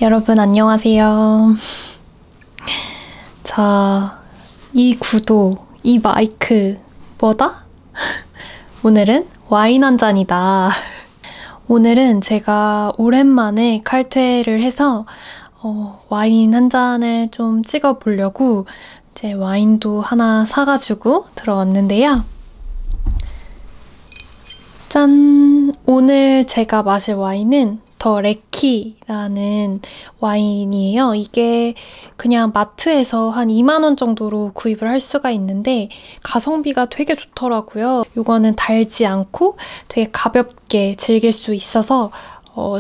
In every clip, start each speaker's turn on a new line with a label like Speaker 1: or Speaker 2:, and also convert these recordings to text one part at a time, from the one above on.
Speaker 1: 여러분 안녕하세요. 자, 이 구도, 이 마이크 뭐다? 오늘은 와인 한 잔이다. 오늘은 제가 오랜만에 칼퇴를 해서 와인 한 잔을 좀 찍어보려고 이제 와인도 하나 사가지고 들어왔는데요. 짠! 오늘 제가 마실 와인은 더 레키라는 와인이에요. 이게 그냥 마트에서 한 2만 원 정도로 구입을 할 수가 있는데 가성비가 되게 좋더라고요. 이거는 달지 않고 되게 가볍게 즐길 수 있어서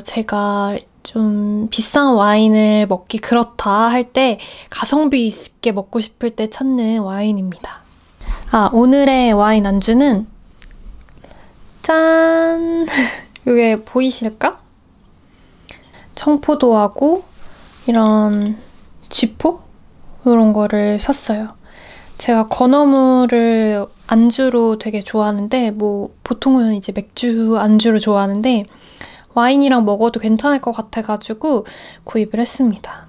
Speaker 1: 제가 좀 비싼 와인을 먹기 그렇다 할 때 가성비 있게 먹고 싶을 때 찾는 와인입니다. 아, 오늘의 와인 안주는 짠! 이게 보이실까? 청포도하고 이런 쥐포? 이런 거를 샀어요. 제가 건어물을 안주로 되게 좋아하는데 보통은 이제 맥주 안주로 좋아하는데 와인이랑 먹어도 괜찮을 것 같아가지고 구입을 했습니다.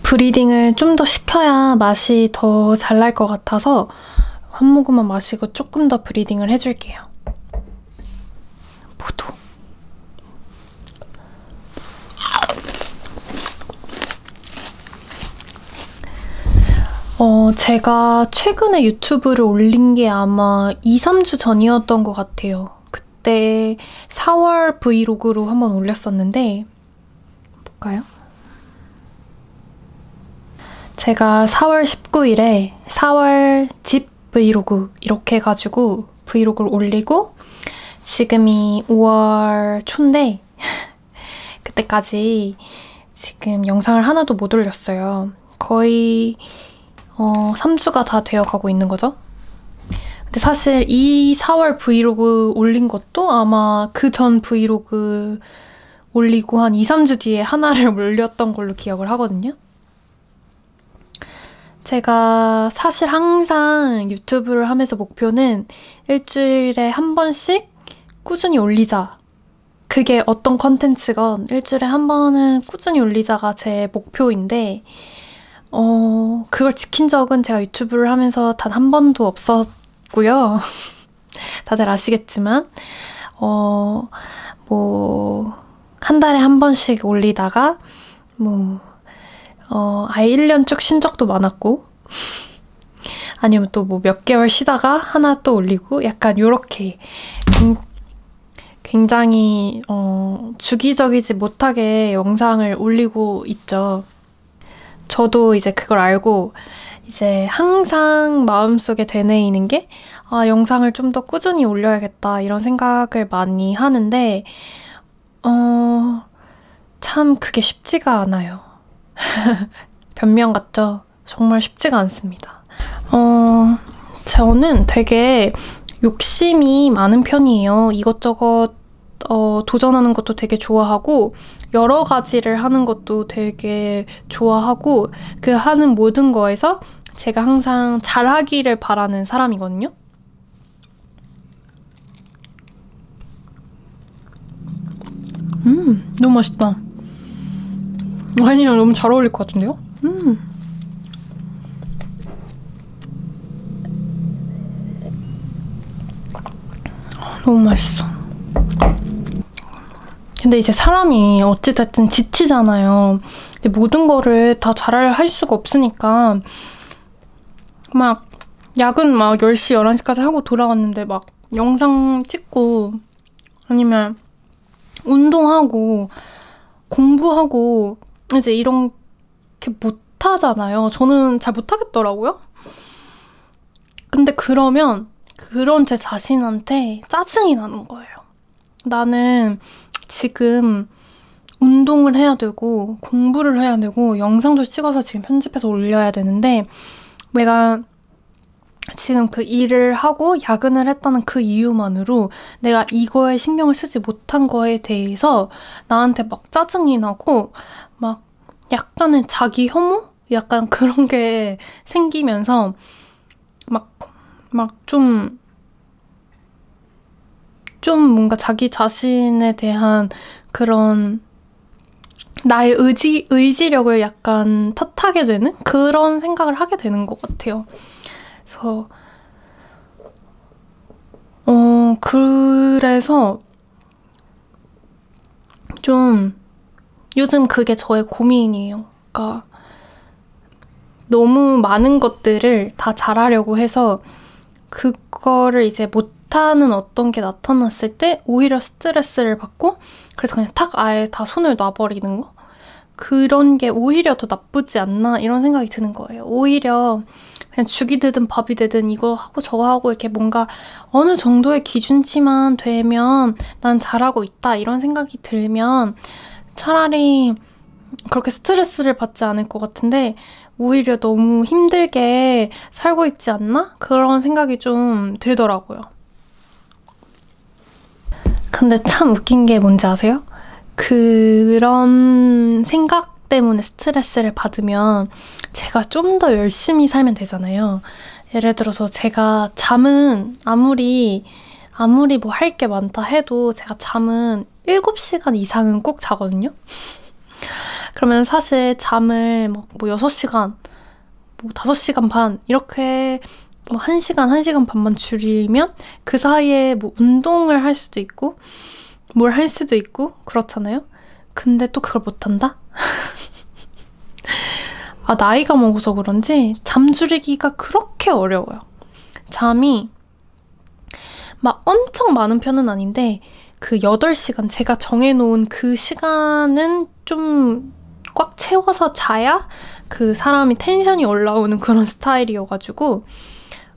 Speaker 1: 브리딩을 좀 더 시켜야 맛이 더 잘 날 것 같아서 한 모금만 마시고 조금 더 브리딩을 해줄게요. 포도. 제가 최근에 유튜브를 올린 게 아마 2, 3주 전이었던 것 같아요. 그때 4월 브이로그로 한번 올렸었는데 볼까요? 제가 4월 19일에 4월 집 브이로그 이렇게 해가지고 브이로그를 올리고 지금이 5월 초인데 그때까지 지금 영상을 하나도 못 올렸어요. 거의 3주가 다 되어가고 있는 거죠. 근데 사실 이 4월 브이로그 올린 것도 아마 그 전 브이로그 올리고 한 2, 3주 뒤에 하나를 올렸던 걸로 기억을 하거든요. 제가 사실 항상 유튜브를 하면서 목표는 일주일에 한 번씩 꾸준히 올리자. 그게 어떤 컨텐츠건 일주일에 한 번은 꾸준히 올리자가 제 목표인데 그걸 지킨 적은 제가 유튜브를 하면서 단 한 번도 없었고요. 다들 아시겠지만 한 달에 한 번씩 올리다가 아예 1년 쭉 쉰 적도 많았고 아니면 또 몇 개월 쉬다가 하나 또 올리고 약간 요렇게 굉장히 주기적이지 못하게 영상을 올리고 있죠. 저도 이제 그걸 알고 이제 항상 마음속에 되뇌이는 게 영상을 좀 더 꾸준히 올려야겠다 이런 생각을 많이 하는데 참 그게 쉽지가 않아요. 변명 같죠? 정말 쉽지가 않습니다. 저는 되게 욕심이 많은 편이에요. 이것저것 도전하는 것도 되게 좋아하고 여러 가지를 하는 것도 되게 좋아하고 그 하는 모든 거에서 제가 항상 잘하기를 바라는 사람이거든요. 너무 맛있다. 와인이랑 너무 잘 어울릴 것 같은데요? 너무 맛있어. 근데 이제 사람이 어찌됐든 지치잖아요. 근데 모든 거를 다 잘 할 수가 없으니까 막 야근 10시, 11시까지 하고 돌아왔는데 막 영상 찍고 아니면 운동하고 공부하고 이제 이렇게 못하잖아요. 저는 잘 못하겠더라고요. 근데 그러면 그런 제 자신한테 짜증이 나는 거예요. 나는 지금 운동을 해야 되고 공부를 해야 되고 영상도 찍어서 지금 편집해서 올려야 되는데 내가 지금 그 일을 하고 야근을 했다는 그 이유만으로 내가 이거에 신경을 쓰지 못한 거에 대해서 나한테 막 짜증이 나고 막 약간의 자기 혐오? 약간 그런 게 생기면서 좀 뭔가 자기 자신에 대한 그런 나의 의지력을 약간 탓하게 되는 그런 생각을 하게 되는 것 같아요. 그래서 그래서 좀 요즘 그게 저의 고민이에요. 그러니까 너무 많은 것들을 다 잘하려고 해서 그거를 이제 못하는 어떤 게 나타났을 때 오히려 스트레스를 받고 그래서 그냥 탁 아예 다 손을 놔버리는 거? 그런 게 오히려 더 나쁘지 않나 이런 생각이 드는 거예요. 오히려 그냥 죽이 되든 밥이 되든 이거 하고 저거 하고 이렇게 뭔가 어느 정도의 기준치만 되면 난 잘하고 있다 이런 생각이 들면 차라리 그렇게 스트레스를 받지 않을 것 같은데 오히려 너무 힘들게 살고 있지 않나? 그런 생각이 좀 들더라고요. 근데 참 웃긴 게 뭔지 아세요? 그런 생각 때문에 스트레스를 받으면 제가 좀 더 열심히 살면 되잖아요. 예를 들어서 제가 잠은 아무리 뭐 할 게 많다 해도 제가 잠은 7시간 이상은 꼭 자거든요. 그러면 사실 잠을 뭐 6시간, 뭐 5시간 반 이렇게 뭐 1시간, 1시간 반만 줄이면 그 사이에 뭐 운동을 할 수도 있고 뭘 할 수도 있고 그렇잖아요. 근데 또 그걸 못한다? 아, 나이가 먹어서 그런지 잠 줄이기가 그렇게 어려워요. 잠이 막 엄청 많은 편은 아닌데 그 8시간 제가 정해놓은 그 시간은 좀 꽉 채워서 자야 그 사람이 텐션이 올라오는 그런 스타일이어가지고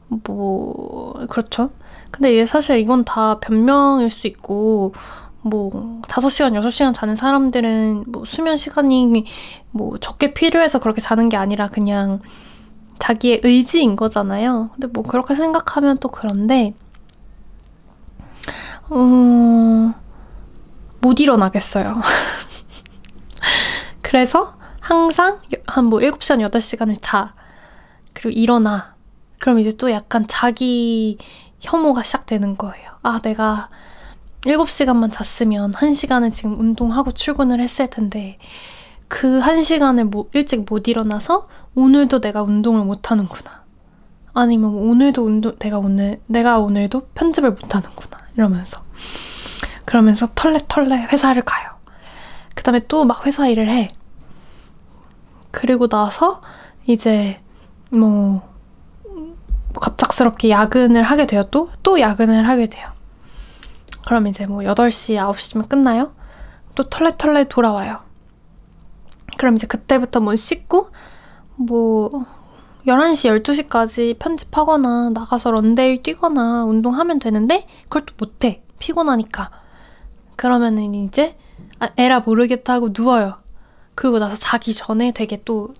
Speaker 1: 뭐 그렇죠. 근데 이게 사실 이건 다 변명일 수 있고 뭐 5시간, 6시간 자는 사람들은 뭐 수면 시간이 뭐 적게 필요해서 그렇게 자는 게 아니라 그냥 자기의 의지인 거잖아요. 근데 뭐 그렇게 생각하면 또 그런데 못 일어나겠어요. 그래서 항상 한 뭐 7시간, 8시간을 자. 그리고 일어나. 그럼 이제 또 약간 자기 혐오가 시작되는 거예요. 아, 내가 7시간만 잤으면 1시간은 지금 운동하고 출근을 했을 텐데 그 1시간을 일찍 못 일어나서 오늘도 내가 운동을 못 하는구나. 아니면 오늘도 내가 오늘도 편집을 못 하는구나. 이러면서. 그러면서 털레 회사를 가요. 그 다음에 또 막 회사 일을 해. 그리고 나서 이제 뭐 갑작스럽게 야근을 하게 돼요. 또 야근을 하게 돼요. 그럼 이제 뭐 8시, 9시면 끝나요? 또 털레 돌아와요. 그럼 이제 그때부터 뭐 씻고 뭐 11시, 12시까지 편집하거나 나가서 런데일 뛰거나 운동하면 되는데 그걸 또 못해. 피곤하니까. 그러면은 이제 에라 모르겠다 하고 누워요. 그리고 나서 자기 전에 되게 또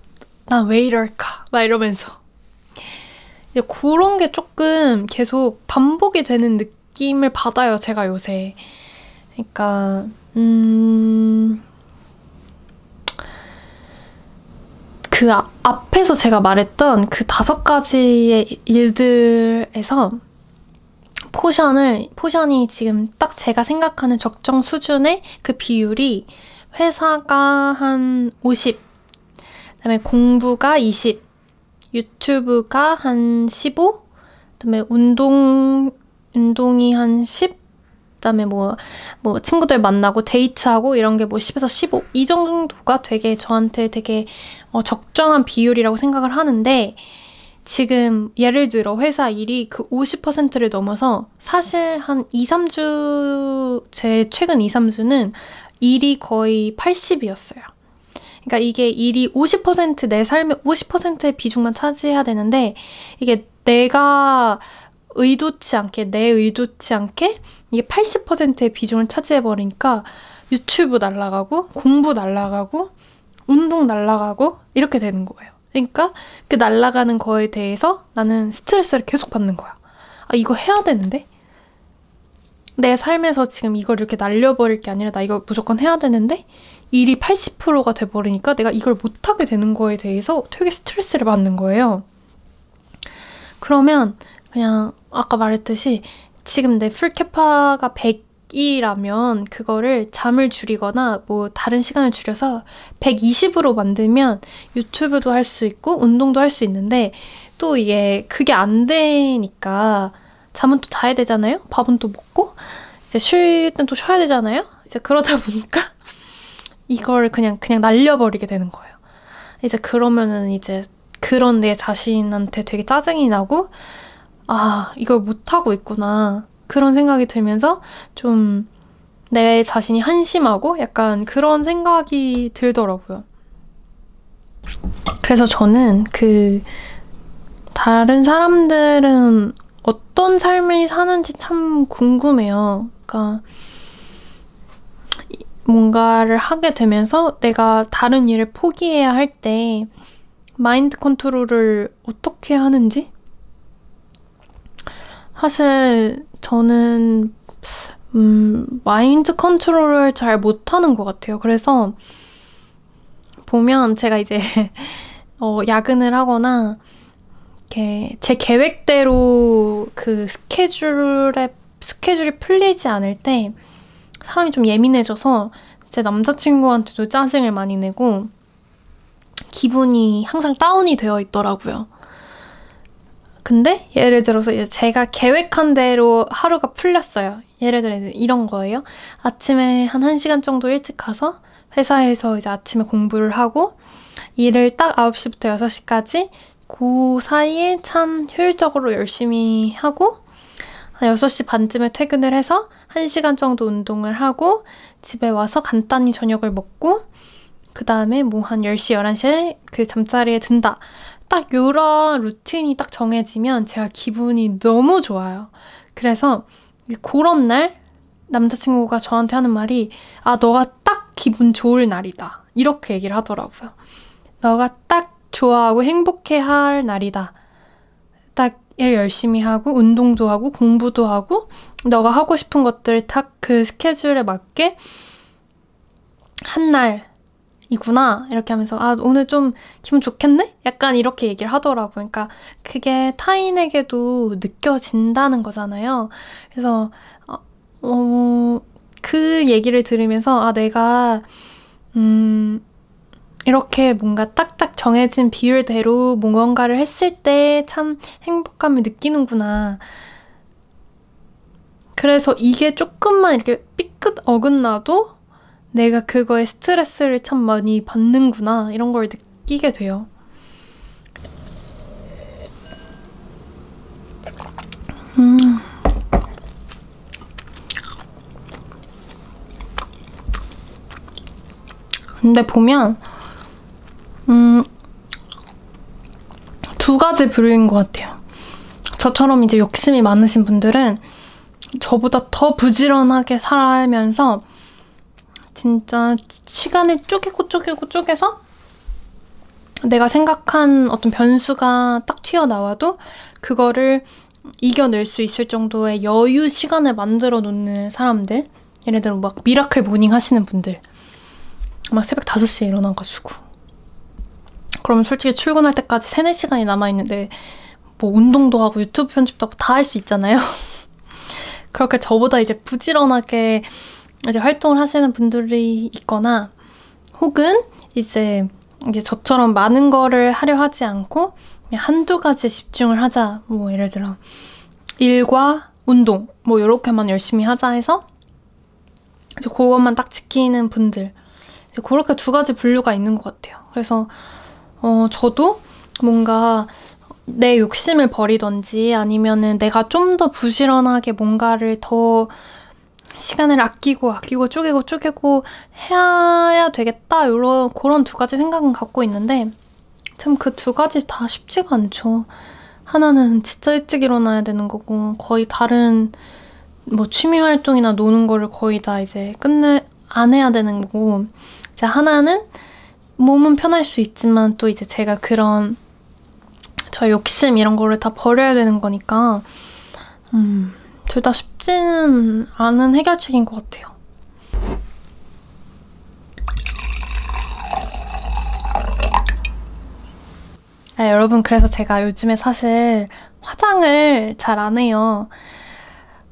Speaker 1: 난 왜 이럴까 막 이러면서 그런 게 조금 계속 반복이 되는 느낌을 받아요. 제가 요새. 그러니까 그 앞에서 제가 말했던 그 5가지의 일들에서 포션이 지금 딱 제가 생각하는 적정 수준의 그 비율이 회사가 한 50, 그다음에 공부가 20, 유튜브가 한 15, 그다음에 운동이 한 10, 그다음에 뭐 친구들 만나고 데이트하고 이런 게 뭐 10에서 15, 이 정도가 되게 저한테 되게 적정한 비율이라고 생각을 하는데 지금 예를 들어 회사 일이 그 50%를 넘어서 사실 한 2-3주, 제 최근 2-3주는 일이 거의 80이었어요. 그러니까 이게 일이 50% 내 삶의 50%의 비중만 차지해야 되는데 이게 내가 의도치 않게, 내 의도치 않게 이게 80%의 비중을 차지해버리니까 유튜브 날라가고, 공부 날라가고, 운동 날라가고, 이렇게 되는 거예요. 그러니까 그 날라가는 거에 대해서 나는 스트레스를 계속 받는 거야. 아, 이거 해야 되는데? 내 삶에서 지금 이걸 이렇게 날려버릴 게 아니라 나 이거 무조건 해야 되는데 일이 80%가 돼버리니까 내가 이걸 못하게 되는 거에 대해서 되게 스트레스를 받는 거예요. 그러면 그냥 아까 말했듯이 지금 내 풀캐파가 100이라면 그거를 잠을 줄이거나 뭐 다른 시간을 줄여서 120으로 만들면 유튜브도 할 수 있고 운동도 할 수 있는데 또 이게 그게 안 되니까 잠은 또 자야 되잖아요? 밥은 또 먹고 이제 쉴 땐 또 쉬어야 되잖아요? 이제 그러다 보니까 이걸 그냥 날려버리게 되는 거예요. 이제 그러면은 이제 그런 내 자신한테 되게 짜증이 나고 아, 이걸 못하고 있구나. 그런 생각이 들면서 좀 내 자신이 한심하고 약간 그런 생각이 들더라고요. 그래서 저는 다른 사람들은 어떤 삶을 사는지 참 궁금해요. 그러니까 뭔가를 하게 되면서 내가 다른 일을 포기해야 할 때 마인드 컨트롤을 어떻게 하는지? 사실 저는 마인드 컨트롤을 잘 못하는 것 같아요. 그래서 보면 제가 이제 야근을 하거나 이렇게 제 계획대로 그 스케줄이 풀리지 않을 때 사람이 좀 예민해져서 제 남자친구한테도 짜증을 많이 내고 기분이 항상 다운이 되어 있더라고요. 근데 예를 들어서 이제 제가 계획한 대로 하루가 풀렸어요. 예를 들어 이런 거예요. 아침에 한 1시간 정도 일찍 가서 회사에서 이제 아침에 공부를 하고 일을 딱 9시부터 6시까지 그 사이에 참 효율적으로 열심히 하고 한 6시 반쯤에 퇴근을 해서 1시간 정도 운동을 하고 집에 와서 간단히 저녁을 먹고 그 다음에 뭐 한 10시, 11시에 그 잠자리에 든다. 딱 요런 루틴이 딱 정해지면 제가 기분이 너무 좋아요. 그래서 그런 날 남자친구가 저한테 하는 말이 아, 너가 딱 기분 좋을 날이다. 이렇게 얘기를 하더라고요. 너가 딱 좋아하고 행복해할 날이다. 딱 일 열심히 하고 운동도 하고 공부도 하고 너가 하고 싶은 것들 딱 그 스케줄에 맞게 한 날이구나 이렇게 하면서 아 오늘 좀 기분 좋겠네? 약간 이렇게 얘기를 하더라고요. 그러니까 그게 타인에게도 느껴진다는 거잖아요. 그래서 그 얘기를 들으면서 아 내가 이렇게 뭔가 딱딱 정해진 비율대로 무언가를 했을 때 참 행복감을 느끼는구나. 그래서 이게 조금만 이렇게 삐끗 어긋나도 내가 그거에 스트레스를 참 많이 받는구나. 이런 걸 느끼게 돼요. 근데 보면 두 가지 부류인 것 같아요. 저처럼 이제 욕심이 많으신 분들은 저보다 더 부지런하게 살면서 진짜 시간을 쪼개서 내가 생각한 어떤 변수가 딱 튀어나와도 그거를 이겨낼 수 있을 정도의 여유 시간을 만들어 놓는 사람들. 예를 들어 막 미라클 모닝 하시는 분들. 막 새벽 5시에 일어나가지고 그럼 솔직히 출근할 때까지 3, 4시간이 남아있는데 뭐 운동도 하고 유튜브 편집도 하고 다 할 수 있잖아요. 그렇게 저보다 이제 부지런하게 이제 활동을 하시는 분들이 있거나 혹은 이제 저처럼 많은 거를 하려 하지 않고 그냥 한두 가지에 집중을 하자. 뭐 예를 들어 일과 운동 뭐 이렇게만 열심히 하자 해서 이제 그것만 딱 지키는 분들 이제 그렇게 두 가지 분류가 있는 것 같아요. 그래서 저도 뭔가 내 욕심을 버리던지 아니면은 내가 좀 더 부지런하게 뭔가를 더 시간을 아끼고 쪼개고 해야 되겠다 그런 두 가지 생각은 갖고 있는데 참 그 두 가지 다 쉽지가 않죠. 하나는 진짜 일찍 일어나야 되는 거고 거의 다른 뭐 취미 활동이나 노는 거를 거의 다 이제 안 해야 되는 거고 이제 하나는 몸은 편할 수 있지만 또 이제 제가 그런 저 욕심 이런 거를 다 버려야 되는 거니까 둘 다 쉽지는 않은 해결책인 것 같아요. 아, 여러분 그래서 제가 요즘에 사실 화장을 잘 안 해요.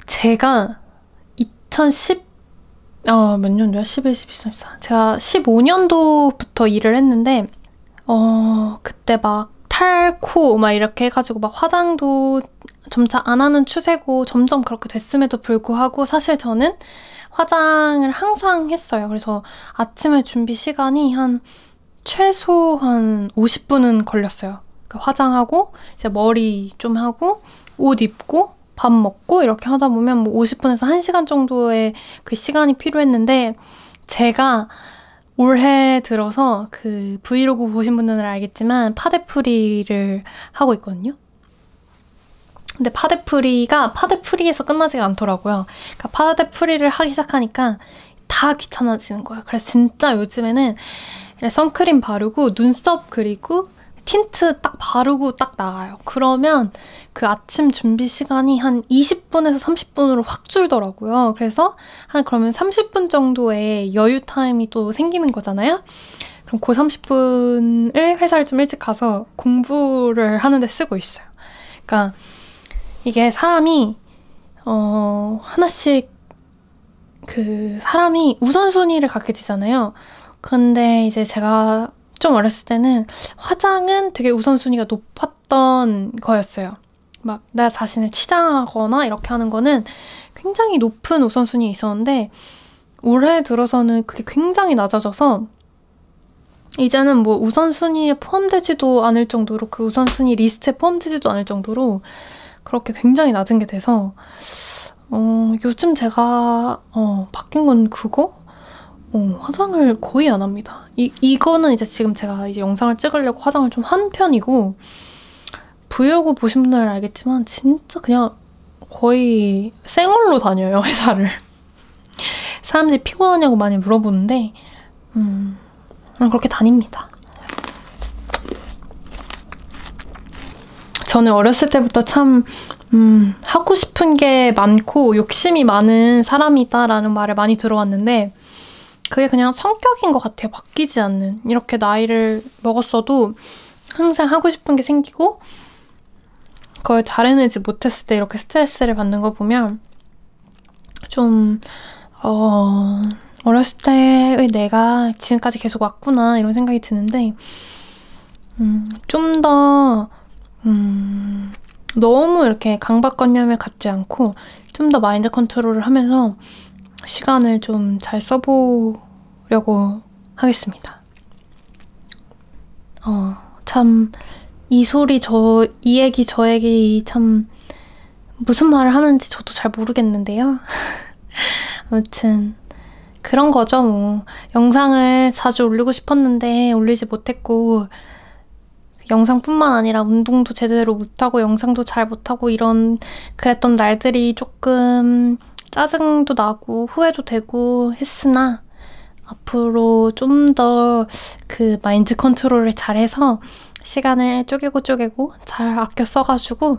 Speaker 1: 제가 2010 몇 년도야? 11, 12, 13, 14. 제가 15년도부터 일을 했는데 그때 막 탈코 막 이렇게 해가지고 막 화장도 점차 안 하는 추세고 점점 그렇게 됐음에도 불구하고 사실 저는 화장을 항상 했어요. 그래서 아침에 준비 시간이 최소 한 50분은 걸렸어요. 그러니까 화장하고 이제 머리 좀 하고 옷 입고 밥 먹고 이렇게 하다 보면 뭐 50분에서 1시간 정도의 그 시간이 필요했는데 제가 올해 들어서 그 브이로그 보신 분들은 알겠지만 파데프리를 하고 있거든요. 근데 파데프리에서 끝나지가 않더라고요. 그러니까 파데프리를 하기 시작하니까 다 귀찮아지는 거예요. 그래서 진짜 요즘에는 선크림 바르고 눈썹 그리고 틴트 딱 바르고 딱 나가요. 그러면 그 아침 준비 시간이 한 20분에서 30분으로 확 줄더라고요. 그래서 그러면 30분 정도의 여유 타임이 또 생기는 거잖아요. 그럼 그 30분을 회사를 좀 일찍 가서 공부를 하는데 쓰고 있어요. 그러니까 이게 사람이 하나씩 사람이 우선순위를 갖게 되잖아요. 근데 이제 제가 좀 어렸을 때는 화장은 되게 우선순위가 높았던 거였어요. 막 나 자신을 치장하거나 이렇게 하는 거는 굉장히 높은 우선순위에 있었는데 올해 들어서는 그게 굉장히 낮아져서 이제는 뭐 우선순위에 포함되지도 않을 정도로 그 우선순위 리스트에 포함되지도 않을 정도로 그렇게 굉장히 낮은 게 돼서 요즘 제가 바뀐 건 그거? 화장을 거의 안 합니다. 이거는 이제 지금 제가 이제 영상을 찍으려고 화장을 좀 한 편이고 브이로그 보신 분들은 알겠지만 진짜 그냥 거의 생얼로 다녀요, 회사를. 사람들이 피곤하냐고 많이 물어보는데 그냥 그렇게 다닙니다. 저는 어렸을 때부터 참 하고 싶은 게 많고 욕심이 많은 사람이다라는 말을 많이 들어왔는데 그게 그냥 성격인 것 같아요. 바뀌지 않는. 이렇게 나이를 먹었어도 항상 하고 싶은 게 생기고 그걸 잘 해내지 못했을 때 이렇게 스트레스를 받는 거 보면 좀 어렸을 때의 내가 지금까지 계속 왔구나 이런 생각이 드는데 좀 더 너무 이렇게 강박관념을 갖지 않고 좀 더 마인드 컨트롤을 하면서 시간을 좀 잘 써보려고 하겠습니다. 참 이 얘기 저 얘기 참 무슨 말을 하는지 저도 잘 모르겠는데요. 아무튼 그런 거죠 뭐. 영상을 자주 올리고 싶었는데 올리지 못했고 영상뿐만 아니라 운동도 제대로 못하고 영상도 잘 못하고 그랬던 날들이 조금 짜증도 나고 후회도 되고 했으나 앞으로 좀 더 그 마인드 컨트롤을 잘해서 시간을 쪼개고 잘 아껴 써가지고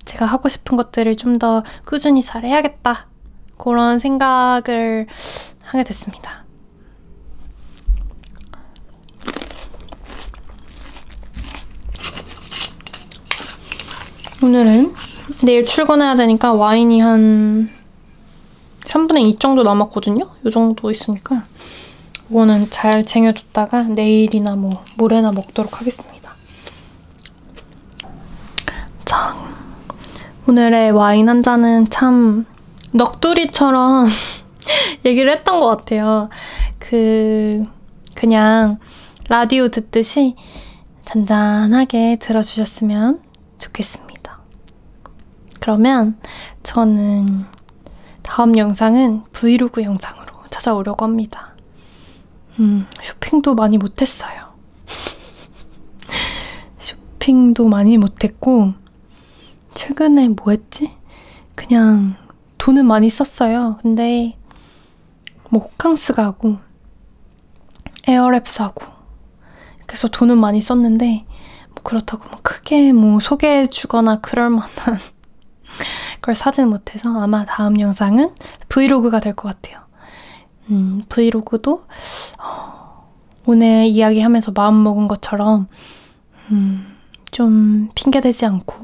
Speaker 1: 제가 하고 싶은 것들을 좀 더 꾸준히 잘 해야겠다 그런 생각을 하게 됐습니다. 오늘은 내일 출근해야 되니까 와인이 한 3분의 2 정도 남았거든요? 이 정도 있으니까 이거는 잘 쟁여뒀다가 내일이나 뭐 모레나 먹도록 하겠습니다. 자, 오늘의 와인 한 잔은 참 넋두리처럼 얘기를 했던 것 같아요. 그냥 라디오 듣듯이 잔잔하게 들어주셨으면 좋겠습니다. 그러면 저는 다음 영상은 브이로그 영상으로 찾아오려고 합니다. 쇼핑도 많이 못했어요. 쇼핑도 많이 못했고 최근에 뭐 했지? 그냥 돈은 많이 썼어요. 근데 뭐 호캉스 가고 에어랩 사고 그래서 돈은 많이 썼는데 뭐 그렇다고 뭐 크게 뭐 소개해주거나 그럴 만한 걸 사지는 못해서 아마 다음 영상은 브이로그가 될 것 같아요. 브이로그도 오늘 이야기하면서 마음먹은 것처럼 좀 핑계대지 않고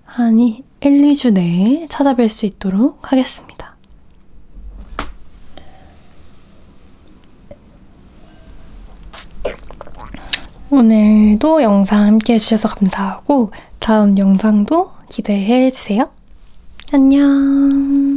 Speaker 1: 한 1, 2주 내에 찾아뵐 수 있도록 하겠습니다. 오늘도 영상 함께 해주셔서 감사하고 다음 영상도 기대해주세요. 안녕.